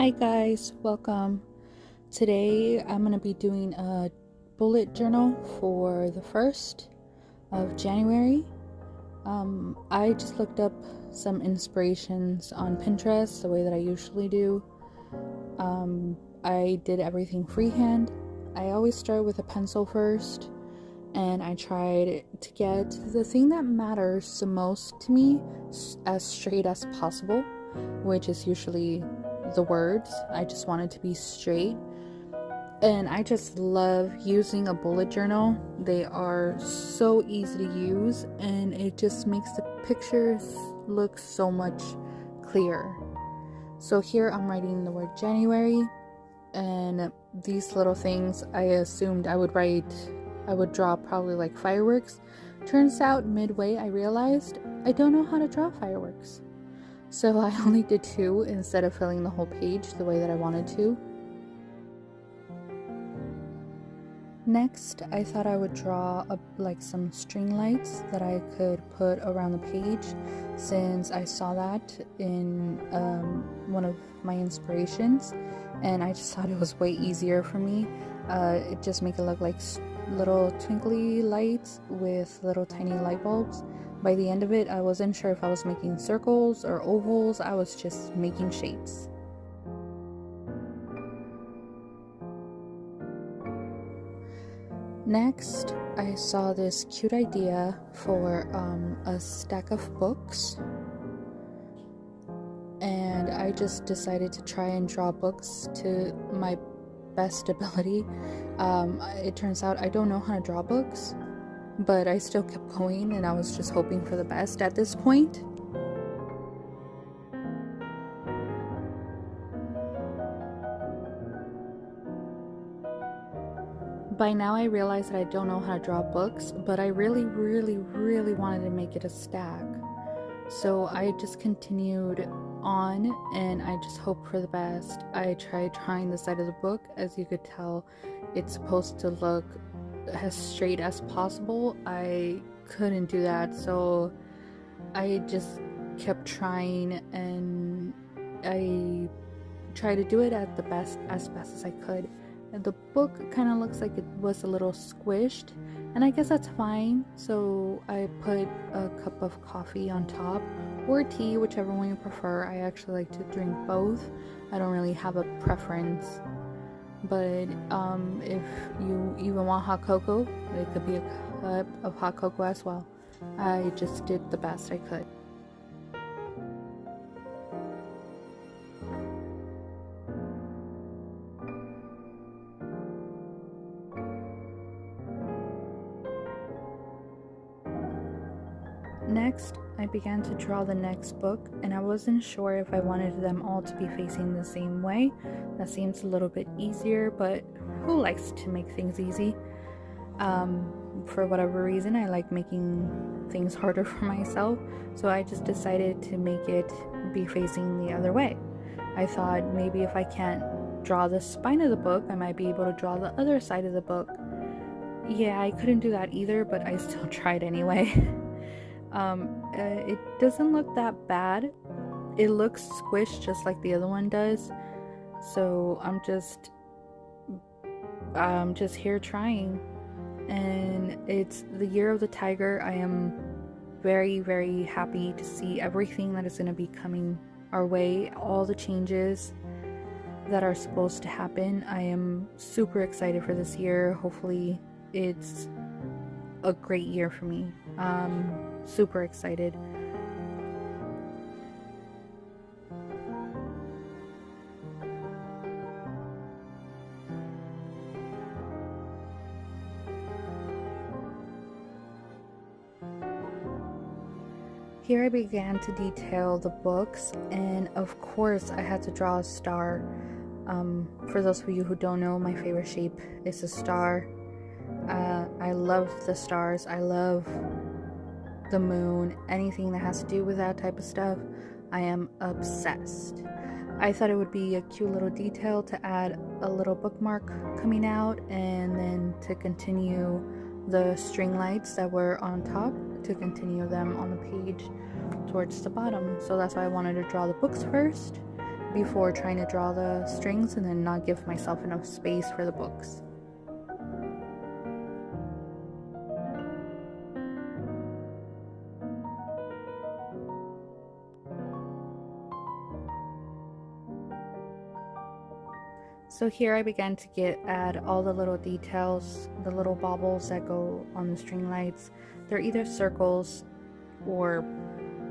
Hi guys, welcome. Today I'm going to be doing a bullet journal for the 1st of January. I just looked up some inspirations on Pinterest the way that I usually do. I did everything freehand. I always start with a pencil first, and I tried to get the thing that matters the most to me as straight as possible, which is usually the words. I just wanted to be straight, and I just love using a bullet journal. They are so easy to use, and it just makes the pictures look so much clearer. So here I'm writing the word January, and these little things I assumed I would draw probably like fireworks. Turns out midway I realized I don't know how to draw fireworks. So I only did 2 instead of filling the whole page the way that I wanted to. Next, I thought I would draw like some string lights that I could put around the page, since I saw that in one of my inspirations, and I just thought it was way easier for me. It just make it look like little twinkly lights with little tiny light bulbs. By the end of it, I wasn't sure if I was making circles or ovals. I was just making shapes. Next, I saw this cute idea for a stack of books, and I just decided to try and draw books to my best ability. It turns out I don't know how to draw books, but I still kept going, and I was just hoping for the best at this point. By now I realized that I don't know how to draw books, but I really wanted to make it a stack. So I just continued on, and I just hoped for the best. I tried drawing the side of the book. As you could tell, it's supposed to look as straight as possible. I couldn't do that, so I just kept trying, and I tried to do it as best as I could. And the book kind of looks like it was a little squished, and I guess that's fine. So I put a cup of coffee on top, or tea, whichever one you prefer. I actually like to drink both. I don't really have a preference, but if you even want hot cocoa, it could be a cup of hot cocoa as well. I just did the best I could. Next, I began to draw the next book, and I wasn't sure if I wanted them all to be facing the same way. That seems a little bit easier, but who likes to make things easy? For whatever reason, I like making things harder for myself, so I just decided to make it be facing the other way. I thought maybe if I can't draw the spine of the book, I might be able to draw the other side of the book. Yeah, I couldn't do that either, but I still tried anyway. It doesn't look that bad. It looks squished just like the other one does. So I'm just here trying. And it's the year of the tiger. I am very happy to see everything that is going to be coming our way, all the changes that are supposed to happen. I am super excited for this year. Hopefully it's a great year for me. Super excited. Here I began to detail the books, and of course I had to draw a star. For those of you who don't know, my favorite shape is a star. I love the stars. I love the moon, anything that has to do with that type of stuff. I am obsessed. I thought it would be a cute little detail to add a little bookmark coming out, and then to continue the string lights that were on top, to continue them on the page towards the bottom. So that's why I wanted to draw the books first, before trying to draw the strings and then not give myself enough space for the books. So here I began to add all the little details, the little baubles that go on the string lights. They're either circles or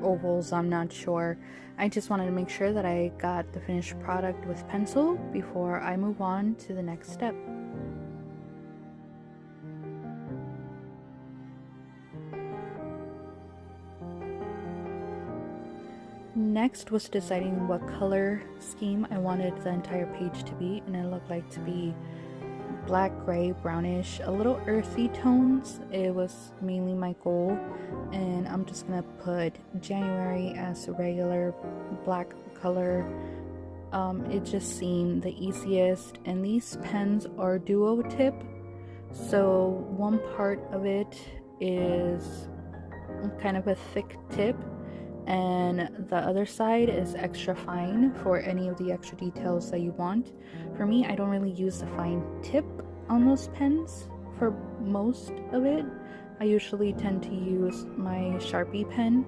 ovals, I'm not sure. I just wanted to make sure that I got the finished product with pencil before I move on to the next step. Next was deciding what color scheme I wanted the entire page to be, and it looked like to be black, gray, brownish, a little earthy tones. It was mainly my goal, and I'm just gonna put January as a regular black color. It just seemed the easiest, and these pens are duo tip, so one part of it is kind of a thick tip and the other side is extra fine for any of the extra details that you want. For me, I don't really use the fine tip on those pens for most of it. I usually tend to use my Sharpie pen.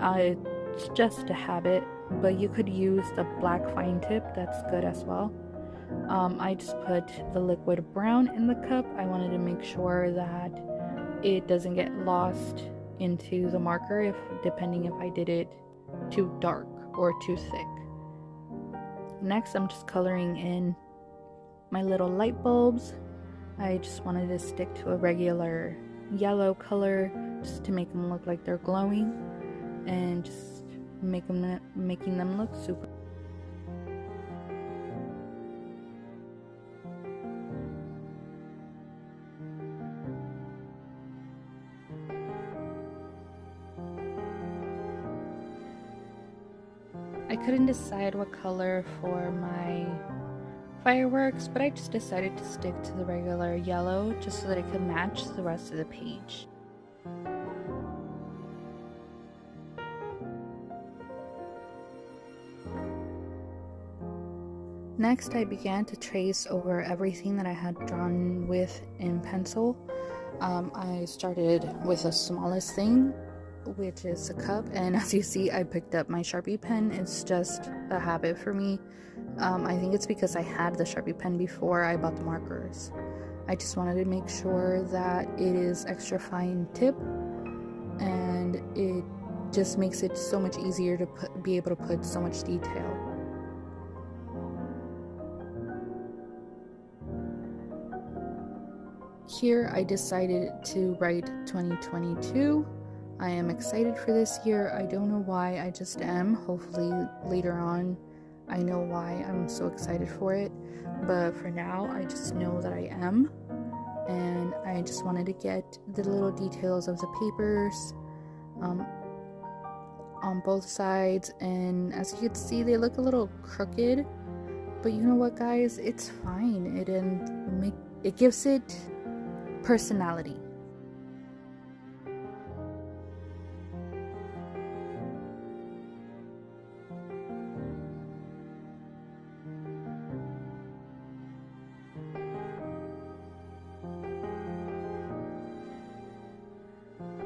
It's just a habit, but you could use the black fine tip, that's good as well. I just put the liquid brown in the cup. I wanted to make sure that it doesn't get lost into the marker depending if I did it too dark or too thick. Next, I'm just coloring in my little light bulbs. I just wanted to stick to a regular yellow color just to make them look like they're glowing and just making them look super. I couldn't decide what color for my fireworks, but I just decided to stick to the regular yellow just so that it could match the rest of the page. Next, I began to trace over everything that I had drawn with in pencil. I started with the smallest thing, which is a cup, and as you see, I picked up my Sharpie pen. It's just a habit for me. I think it's because I had the Sharpie pen before I bought the markers. I just wanted to make sure that it is extra fine tip, and it just makes it so much easier to be able to put so much detail. Here I decided to write 2022. I am excited for this year. I don't know why, I just am. Hopefully later on I know why I'm so excited for it. But for now, I just know that I am. And I just wanted to get the little details of the papers on both sides. And as you can see, they look a little crooked. But you know what, guys? It's fine. It gives it personality.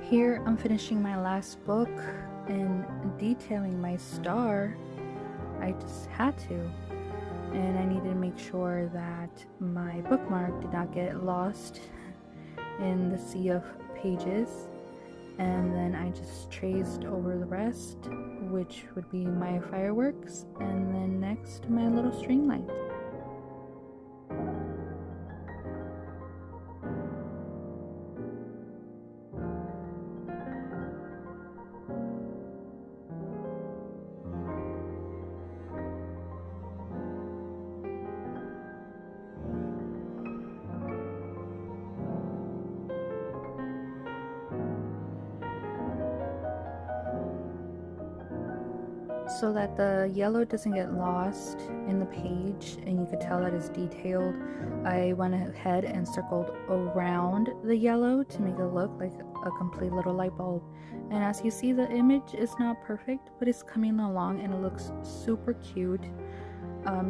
Here I'm finishing my last book and detailing my star. I just had to, and I needed to make sure that my bookmark did not get lost in the sea of pages. And then I just traced over the rest, which would be my fireworks, and then next my little string lights. So that the yellow doesn't get lost in the page and you could tell that it's detailed, I went ahead and circled around the yellow to make it look like a complete little light bulb. And as you see, the image is not perfect, but it's coming along and it looks super cute.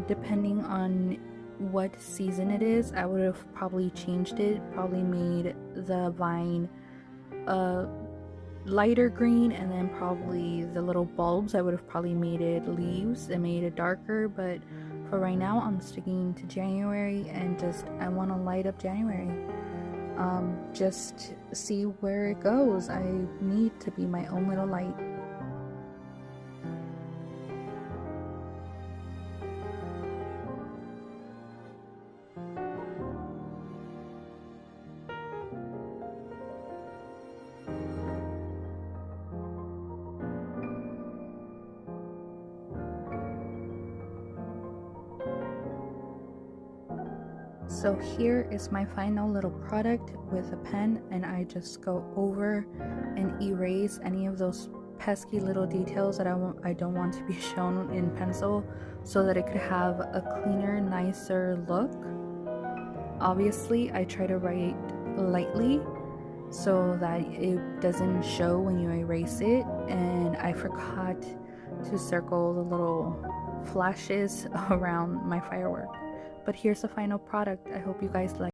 Depending on what season it is, I would have probably changed it, probably made the vine lighter green, and then probably the little bulbs, I would have probably made it leaves and made it darker. But for right now, I'm sticking to January, and just I want to light up January. Just see where it goes. I need to be my own little light. So here is my final little product with a pen, and I just go over and erase any of those pesky little details that I don't want to be shown in pencil, so that it could have a cleaner, nicer look. Obviously, I try to write lightly so that it doesn't show when you erase it, and I forgot to circle the little flashes around my firework. But here's the final product. I hope you guys like